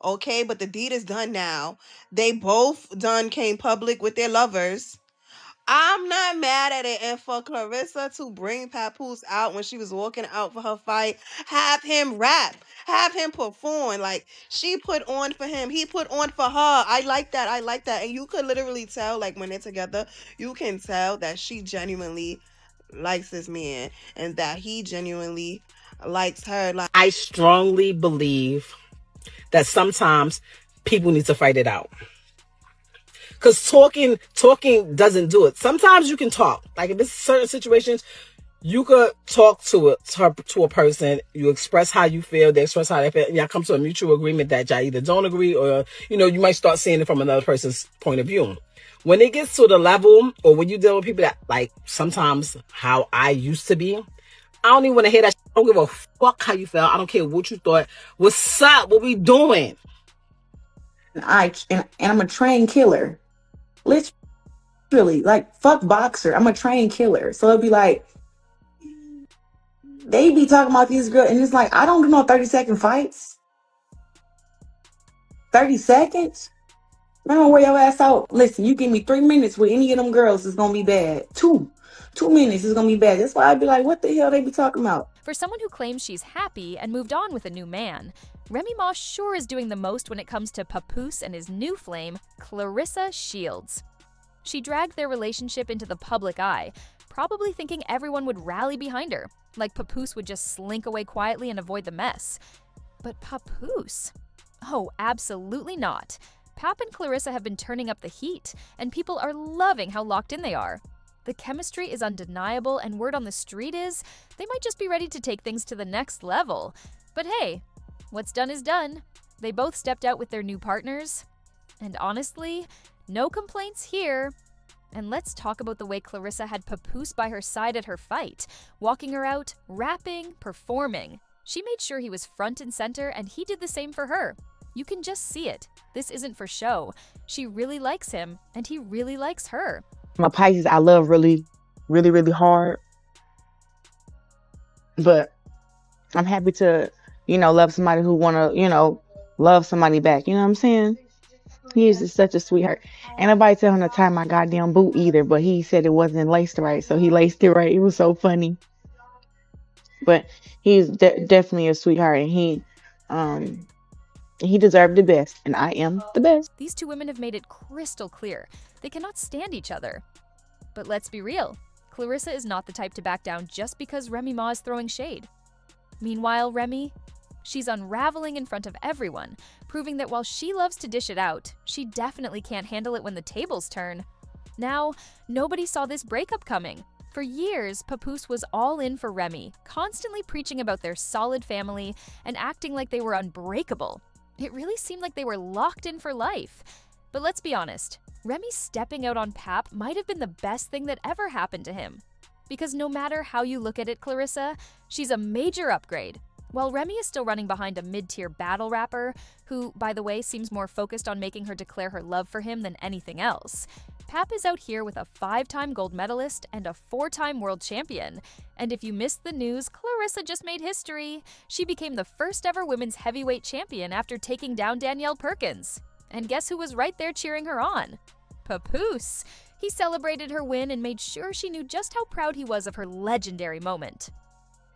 Okay, but the deed is done now. They both done came public with their lovers. I'm not mad at it. And for Clarissa to bring Papoose out when she was walking out for her fight, have him rap, have him perform. Like she put on for him, he put on for her. I like that. I like that. And you could literally tell, like when they're together, you can tell that she genuinely likes this man and that he genuinely likes her. Like I strongly believe that sometimes people need to fight it out. Because talking doesn't do it. Sometimes you can talk. Like if it's certain situations, you could talk to a person. You express how you feel. They express how they feel. And y'all come to a mutual agreement that y'all either don't agree or, you might start seeing it from another person's point of view. When it gets to the level or when you deal with people that like sometimes how I used to be, I don't even want to hear that. I don't give a fuck how you felt. I don't care what you thought. What's up? What we doing? And I'm a trained killer. Literally, like fuck boxer. I'm a trained killer. So it'd be like they be talking about these girls, and it's like I don't do no 30-second fights. 30 seconds? I'm gonna wear your ass out. Listen, you give me 3 minutes with any of them girls, it's gonna be bad. 2 minutes is gonna be bad. That's why I'd be like, what the hell they be talking about? For someone who claims she's happy and moved on with a new man, Remy Ma sure is doing the most when it comes to Papoose and his new flame, Clarissa Shields. She dragged their relationship into the public eye, probably thinking everyone would rally behind her, like Papoose would just slink away quietly and avoid the mess. But Papoose? Oh, absolutely not. Pap and Clarissa have been turning up the heat, and people are loving how locked in they are. The chemistry is undeniable, and word on the street is they might just be ready to take things to the next level. But hey, what's done is done. They both stepped out with their new partners. And honestly, no complaints here. And let's talk about the way Clarissa had Papoose by her side at her fight, walking her out, rapping, performing. She made sure he was front and center, and he did the same for her. You can just see it. This isn't for show. She really likes him, and he really likes her. I'm a Pisces. I love really, really, really hard. But I'm happy to, love somebody who want to, love somebody back. You know what I'm saying? He is just such a sweetheart. Ain't nobody tell him to tie my goddamn boot either, but he said it wasn't laced right, so he laced it right. It was so funny. But he's definitely a sweetheart, and he deserved the best, and I am the best. These two women have made it crystal clear. They cannot stand each other. But let's be real. Clarissa is not the type to back down just because Remy Ma is throwing shade. Meanwhile, Remy, she's unraveling in front of everyone, proving that while she loves to dish it out, she definitely can't handle it when the tables turn. Now, nobody saw this breakup coming. For years, Papoose was all in for Remy, constantly preaching about their solid family and acting like they were unbreakable. It really seemed like they were locked in for life. But let's be honest, Remy stepping out on Pap might have been the best thing that ever happened to him. Because no matter how you look at it, Clarissa, she's a major upgrade. While Remy is still running behind a mid-tier battle rapper, who, by the way, seems more focused on making her declare her love for him than anything else, Pap is out here with a 5-time gold medalist and a 4-time world champion. And if you missed the news, Clarissa just made history. She became the first ever women's heavyweight champion after taking down Danielle Perkins. And guess who was right there cheering her on? Papoose. He celebrated her win and made sure she knew just how proud he was of her legendary moment.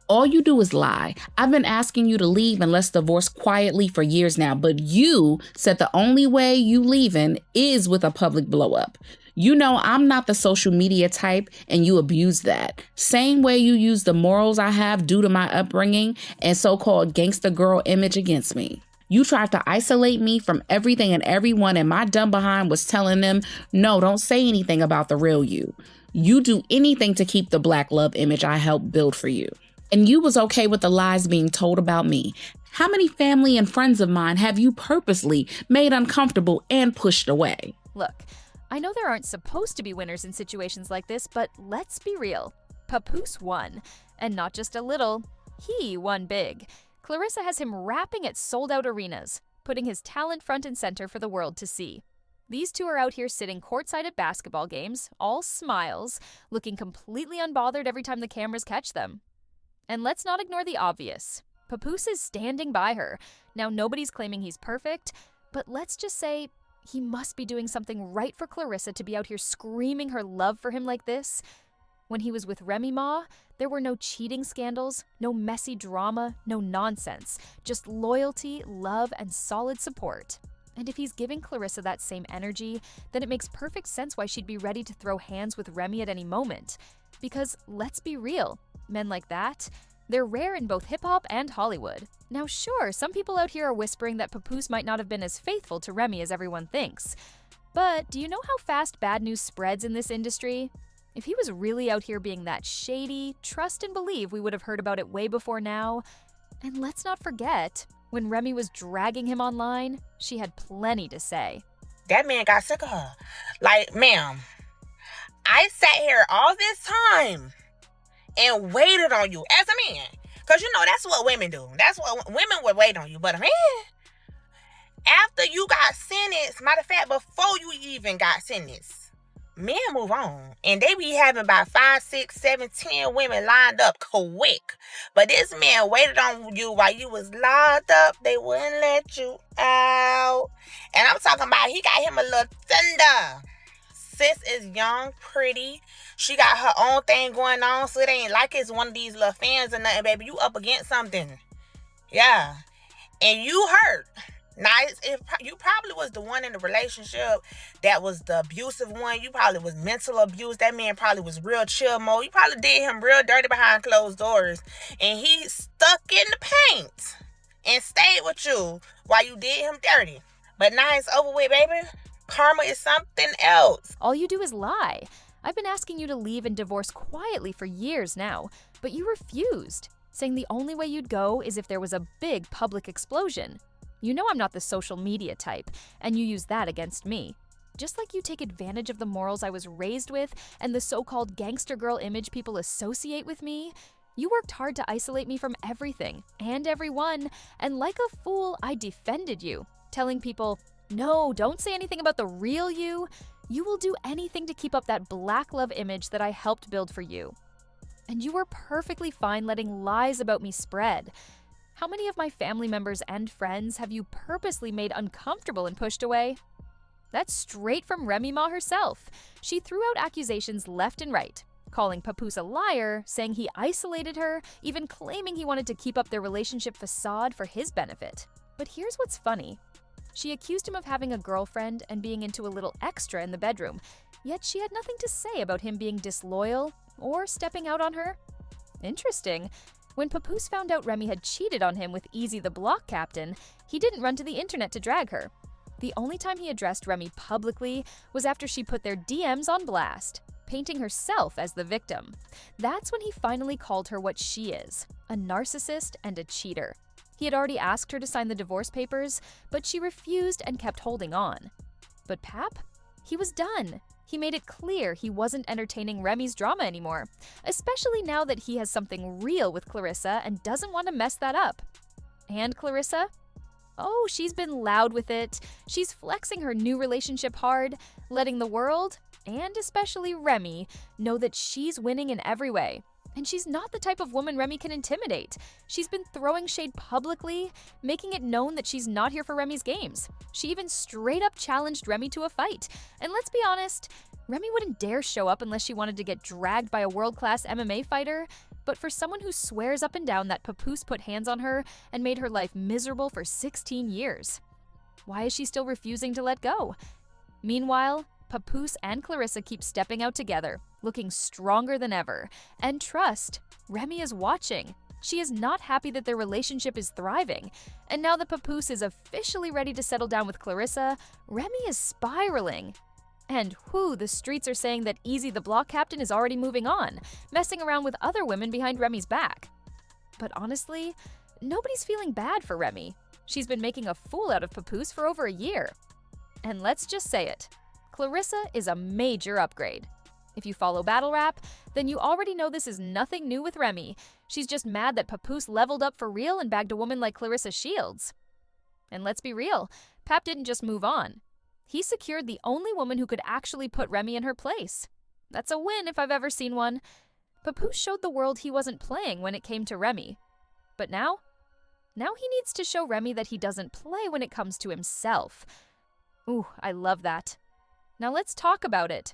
All you do is lie. I've been asking you to leave and let's divorce quietly for years now, but you said the only way you leaving is with a public blow up. You know I'm not the social media type, and you abuse that. Same way you use the morals I have due to my upbringing and so-called gangster girl image against me. You tried to isolate me from everything and everyone, and my dumb behind was telling them, no, don't say anything about the real you. You do anything to keep the black love image I helped build for you. And you was okay with the lies being told about me. How many family and friends of mine have you purposely made uncomfortable and pushed away? Look, I know there aren't supposed to be winners in situations like this, but let's be real. Papoose won. And not just a little. He won big. Clarissa has him rapping at sold-out arenas, putting his talent front and center for the world to see. These two are out here sitting courtside at basketball games, all smiles, looking completely unbothered every time the cameras catch them. And let's not ignore the obvious. Papoose is standing by her. Now, nobody's claiming he's perfect, but let's just say he must be doing something right for Clarissa to be out here screaming her love for him like this. When he was with Remy Ma, there were no cheating scandals, no messy drama, no nonsense, just loyalty, love, and solid support. And if he's giving Clarissa that same energy, then it makes perfect sense why she'd be ready to throw hands with Remy at any moment. Because let's be real, men like that, they're rare in both hip-hop and Hollywood. Now sure, some people out here are whispering that Papoose might not have been as faithful to Remy as everyone thinks. But do you know how fast bad news spreads in this industry? If he was really out here being that shady, trust and believe we would have heard about it way before now. And let's not forget, when Remy was dragging him online, she had plenty to say. That man got sick of her. Like, ma'am, I sat here all this time and waited on you as a man. Because, you know, that's what women do. That's what women would wait on you. But a man, after you got sentenced, matter of fact, before you even got sentenced, men move on. And they be having about 5, 6, 7, 10 women lined up quick. But this man waited on you while you was locked up. They wouldn't let you out. And I'm talking about he got him a little thunder. Sis is young, pretty. She got her own thing going on. So it ain't like it's one of these little fans or nothing, baby. You up against something. Yeah. And you hurt. Now, you probably was the one in the relationship that was the abusive one. You probably was mental abuse. That man probably was real chill mode. You probably did him real dirty behind closed doors. And he stuck in the paint and stayed with you while you did him dirty. But now it's over with, baby. Karma is something else. All you do is lie. I've been asking you to leave and divorce quietly for years now, but you refused, saying the only way you'd go is if there was a big public explosion. You know I'm not the social media type, and you use that against me. Just like you take advantage of the morals I was raised with and the so-called gangster girl image people associate with me, you worked hard to isolate me from everything and everyone, and like a fool, I defended you, telling people, no, don't say anything about the real you. You will do anything to keep up that black love image that I helped build for you. And you were perfectly fine letting lies about me spread. How many of my family members and friends have you purposely made uncomfortable and pushed away? That's straight from Remy Ma herself. She threw out accusations left and right, calling Papoose a liar, saying he isolated her, even claiming he wanted to keep up their relationship facade for his benefit. But here's what's funny. She accused him of having a girlfriend and being into a little extra in the bedroom, yet she had nothing to say about him being disloyal or stepping out on her. Interesting. When Papoose found out Remy had cheated on him with Eazy The Block Captain, he didn't run to the internet to drag her. The only time he addressed Remy publicly was after she put their DMs on blast, painting herself as the victim. That's when he finally called her what she is, a narcissist and a cheater. He had already asked her to sign the divorce papers, but she refused and kept holding on. But Pap? He was done. He made it clear he wasn't entertaining Remy's drama anymore, especially now that he has something real with Clarissa and doesn't want to mess that up. And Clarissa? Oh, she's been loud with it. She's flexing her new relationship hard, letting the world, and especially Remy, know that she's winning in every way. And she's not the type of woman Remy can intimidate. She's been throwing shade publicly, making it known that she's not here for Remy's games. She even straight up challenged Remy to a fight. And let's be honest, Remy wouldn't dare show up unless she wanted to get dragged by a world-class MMA fighter. But for someone who swears up and down that Papoose put hands on her and made her life miserable for 16 years, why is she still refusing to let go? Meanwhile, Papoose and Clarissa keep stepping out together, looking stronger than ever. And trust, Remy is watching. She is not happy that their relationship is thriving. And now that Papoose is officially ready to settle down with Clarissa, Remy is spiraling. And the streets are saying that Eazy The Block Captain is already moving on, messing around with other women behind Remy's back. But honestly, nobody's feeling bad for Remy. She's been making a fool out of Papoose for over a year. And let's just say it. Clarissa is a major upgrade. If you follow battle rap, then you already know this is nothing new with Remy. She's just mad that Papoose leveled up for real and bagged a woman like Clarissa Shields. And let's be real, Pap didn't just move on. He secured the only woman who could actually put Remy in her place. That's a win if I've ever seen one. Papoose showed the world he wasn't playing when it came to Remy. But now, Now he needs to show Remy that he doesn't play when it comes to himself. Ooh, I love that. Now let's talk about it.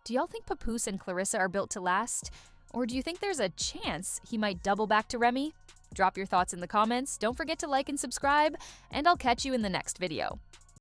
Do y'all think Papoose and Clarissa are built to last? Or do you think there's a chance he might double back to Remy? Drop your thoughts in the comments, don't forget to like and subscribe, and I'll catch you in the next video.